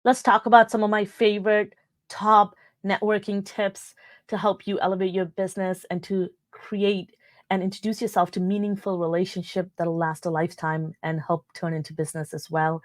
Let's talk about some of my favorite top networking tips to help you elevate your business and to create and introduce yourself to meaningful relationship that'll last a lifetime and help turn into business as well.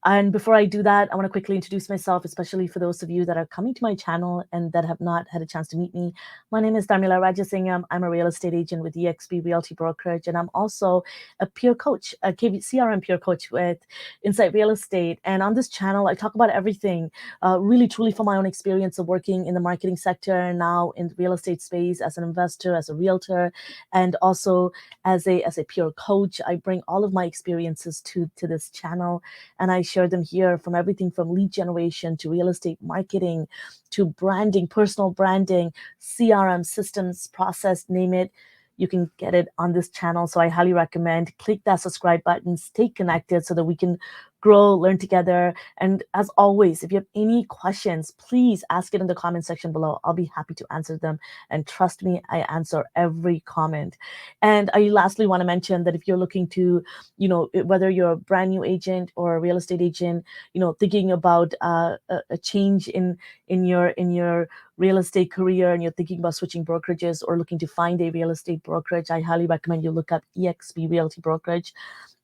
And before I do that, I want to quickly introduce myself, especially for those of you that are coming to my channel and that have not had a chance to meet me. My name is Tharmila Rajasingam. I'm a real estate agent with EXP Realty Brokerage, and I'm also a peer coach, a CRM peer coach with Insight Real Estate. And on this channel, I talk about everything, really truly from my own experience of working in the marketing sector and now in the real estate space as an investor, as a realtor, and also as a peer coach. I bring all of my experiences to this channel, and I share them here, from everything from lead generation to real estate marketing to branding, personal branding, CRM systems, process, name it. You can get it on this channel. So I highly recommend click that subscribe button, stay connected so that we can grow, learn together. And as always, if you have any questions, please ask it in the comment section below. I'll be happy to answer them. And trust me, I answer every comment. And I lastly want to mention that if you're looking to, whether you're a brand new agent or a real estate agent, thinking about a change in your real estate career, and you're thinking about switching brokerages or looking to find a real estate brokerage, I highly recommend you look up EXP Realty Brokerage.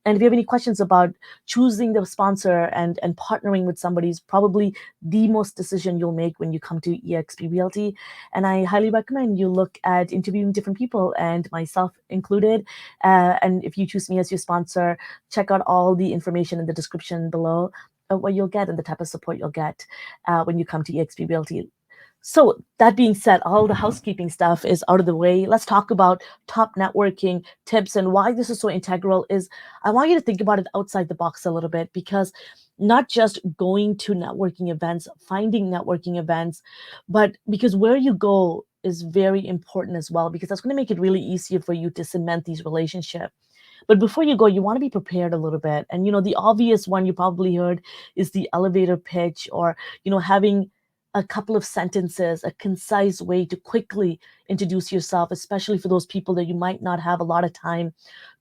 And if you have any questions about choosing the sponsor and partnering with somebody, is probably the most decision you'll make when you come to EXP Realty. And I highly recommend you look at interviewing different people, and myself included. And if you choose me as your sponsor, check out all the information in the description below of what you'll get and the type of support you'll get when you come to EXP Realty. So, that being said, all the housekeeping stuff is out of the way. Let's talk about top networking tips, and why this is so integral is I want you to think about it outside the box a little bit, because not just going to networking events, finding networking events, but because where you go is very important as well, because that's going to make it really easier for you to cement these relationships. But before you go, you want to be prepared a little bit. And the obvious one you probably heard is the elevator pitch, or having a couple of sentences, a concise way to quickly introduce yourself, especially for those people that you might not have a lot of time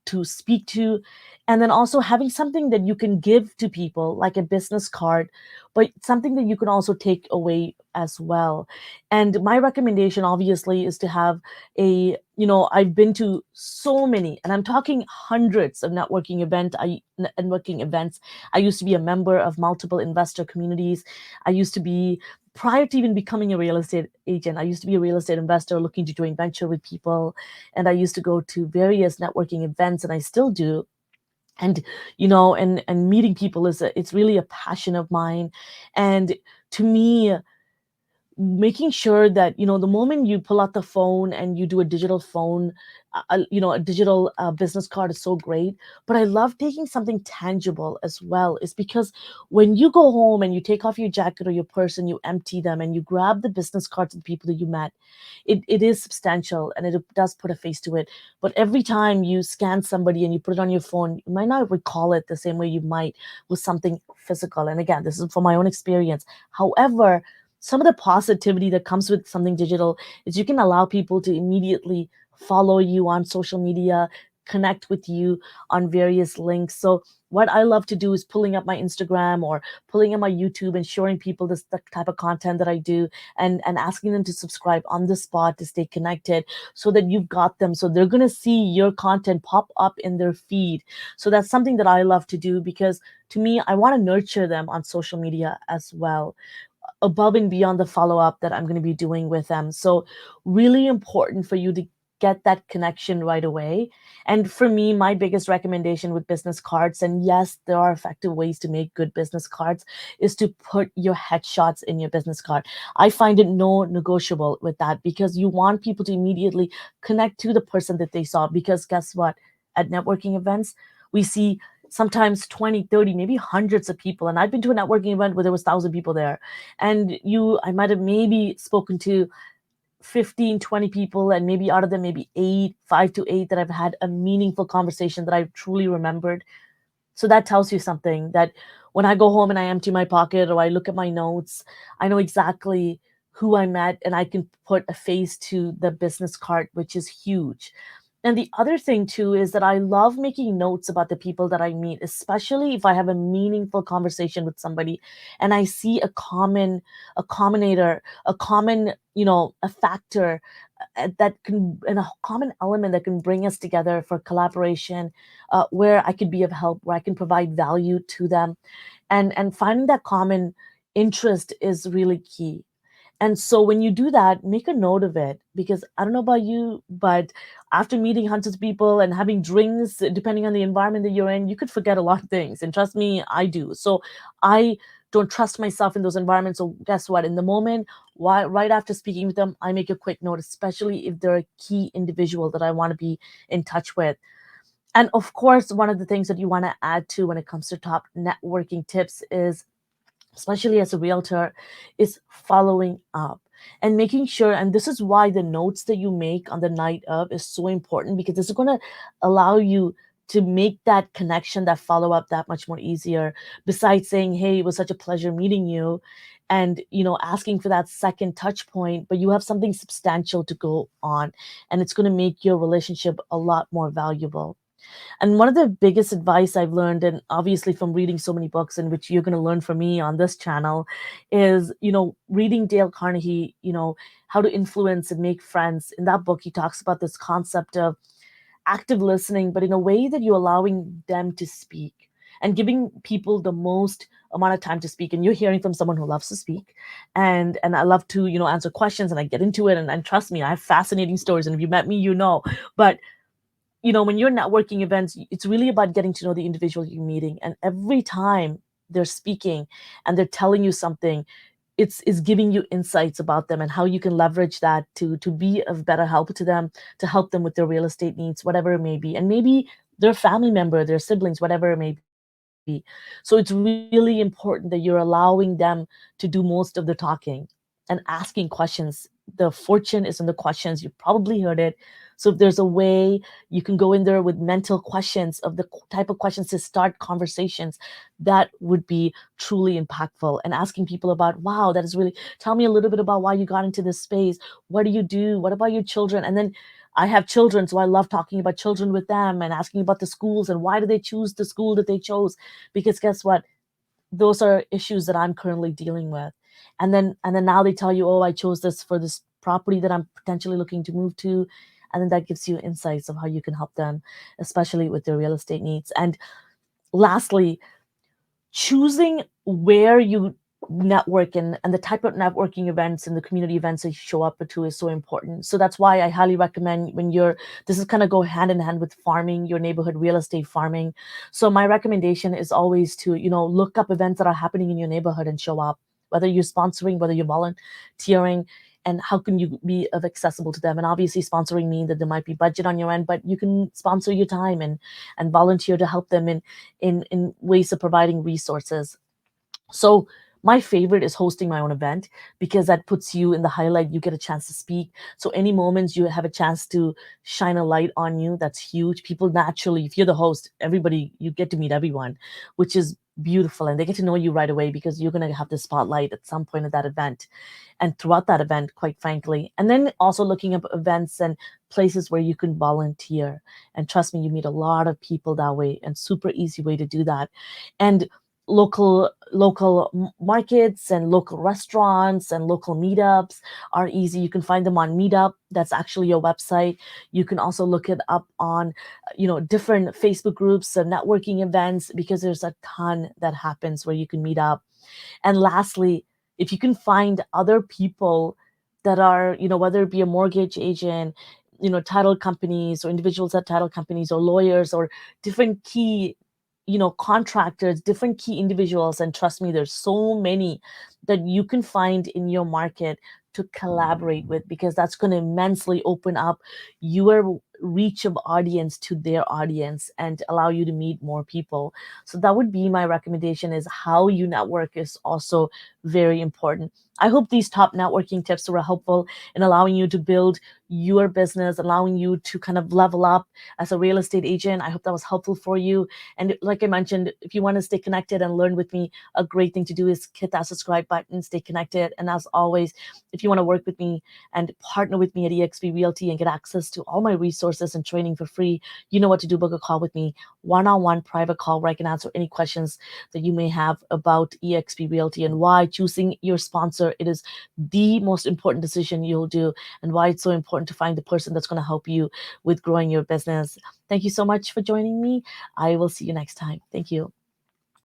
to speak to. And then also having something that you can give to people, like a business card, but something that you can also take away as well. And my recommendation, obviously, is to have I've been to so many, and I'm talking hundreds of networking events. I used to be a member of multiple investor communities. I used to be, prior to even becoming a real estate agent, I used to be a real estate investor looking to joint venture with people. And I used to go to various networking events, and I still do. And and meeting people it's really a passion of mine. And to me, making sure that the moment you pull out the phone and you do a digital phone, a digital business card is so great. But I love taking something tangible as well, is because when you go home and you take off your jacket or your purse and you empty them and you grab the business cards of the people that you met, it is substantial and it does put a face to it. But every time you scan somebody and you put it on your phone, you might not recall it the same way you might with something physical. And again, this is from my own experience. However, some of the positivity that comes with something digital is you can allow people to immediately follow you on social media, connect with you on various links. So what I love to do is pulling up my Instagram or pulling up my YouTube and showing people this the type of content that I do, and asking them to subscribe on the spot to stay connected, so that you've got them. So they're gonna see your content pop up in their feed. So that's something that I love to do, because to me, I want to nurture them on social media as well, above and beyond the follow up that I'm going to be doing with them. So, really important for you to get that connection right away. And for me, my biggest recommendation with business cards, and yes, there are effective ways to make good business cards, is to put your headshots in your business card. I find it no negotiable with that, because you want people to immediately connect to the person that they saw. Because guess what? At networking events, we see sometimes 20, 30, maybe hundreds of people. And I've been to a networking event where there was 1,000 people there. And I might have maybe spoken to 15, 20 people, and maybe out of them, maybe 5 to 8 that I've had a meaningful conversation that I truly remembered. So that tells you something, that when I go home and I empty my pocket or I look at my notes, I know exactly who I met, and I can put a face to the business card, which is huge. And the other thing too is that I love making notes about the people that I meet, especially if I have a meaningful conversation with somebody and I see a commonator, a common, a factor that can, and a common element that can bring us together for collaboration, where I could be of help, where I can provide value to them. And finding that common interest is really key. And so when you do that, make a note of it, because I don't know about you, but after meeting hundreds of people and having drinks, depending on the environment that you're in, you could forget a lot of things. And trust me, I do. So I don't trust myself in those environments. So guess what? In the moment, right after speaking with them, I make a quick note, especially if they're a key individual that I want to be in touch with. And of course, one of the things that you want to add to when it comes to top networking tips is, especially as a realtor, is following up and making sure. And this is why the notes that you make on the night of is so important, because this is going to allow you to make that connection, that follow up, that much more easier. Besides saying, hey, it was such a pleasure meeting you, and asking for that second touch point, but you have something substantial to go on, and it's going to make your relationship a lot more valuable. And one of the biggest advice I've learned, and obviously from reading so many books, and which you're going to learn from me on this channel, is, reading Dale Carnegie, How to Influence and Make Friends. In that book, he talks about this concept of active listening, but in a way that you're allowing them to speak and giving people the most amount of time to speak. And you're hearing from someone who loves to speak. And I love to, answer questions, and I get into it. And trust me, I have fascinating stories. And if you met me, but when you're networking events, it's really about getting to know the individual you're meeting. And every time they're speaking and they're telling you something, it's giving you insights about them and how you can leverage that to be of better help to them, to help them with their real estate needs, whatever it may be. And maybe their family member, their siblings, whatever it may be. So it's really important that you're allowing them to do most of the talking and asking questions. The fortune is in the questions. You probably heard it. So if there's a way you can go in there with mental questions of the type of questions to start conversations, that would be truly impactful. And asking people about, wow, that is really, tell me a little bit about why you got into this space. What do you do? What about your children? And then I have children, so I love talking about children with them and asking about the schools and why do they choose the school that they chose? Because guess what? Those are issues that I'm currently dealing with. And then now they tell you, oh, I chose this for this property that I'm potentially looking to move to. And then that gives you insights of how you can help them, especially with their real estate needs. And lastly, choosing where you network, and the type of networking events and the community events that you show up to is so important. So that's why I highly recommend, when this is kind of go hand in hand with farming, your neighborhood real estate farming. So my recommendation is always to, look up events that are happening in your neighborhood and show up, whether you're sponsoring, whether you're volunteering, and how can you be of accessible to them. And obviously sponsoring means that there might be budget on your end, but you can sponsor your time and volunteer to help them in ways of providing resources. So my favorite is hosting my own event, because that puts you in the highlight. You get a chance to speak. So any moments you have a chance to shine a light on you, that's huge. People naturally, if you're the host, everybody, you get to meet everyone, which is beautiful. And they get to know you right away, because you're going to have the spotlight at some point of that event and throughout that event, quite frankly. And then also looking up events and places where you can volunteer. And trust me, you meet a lot of people that way, and super easy way to do that. And local markets and local restaurants and local meetups are easy. You can find them on Meetup. That's actually your website. You can also look it up on different Facebook groups and networking events, because there's a ton that happens where you can meet up. And lastly, if you can find other people that are, whether it be a mortgage agent, title companies, or individuals at title companies, or lawyers, or different key, contractors, different key individuals. And trust me, there's so many that you can find in your market to collaborate with, because that's going to immensely open up your reach of audience to their audience and allow you to meet more people. So that would be my recommendation, is how you network is also very important. I hope these top networking tips were helpful in allowing you to build your business, allowing you to kind of level up as a real estate agent. I hope that was helpful for you. And like I mentioned, if you want to stay connected and learn with me, a great thing to do is hit that subscribe button, stay connected. And as always, if you want to work with me and partner with me at eXp Realty and get access to all my resources and training for free, you know what to do. Book a call with me, one-on-one private call where I can answer any questions that you may have about eXp Realty and why choosing your sponsor, it is the most important decision you'll do, and why it's so important to find the person that's going to help you with growing your business. Thank you so much for joining me. I will see you next time. Thank you.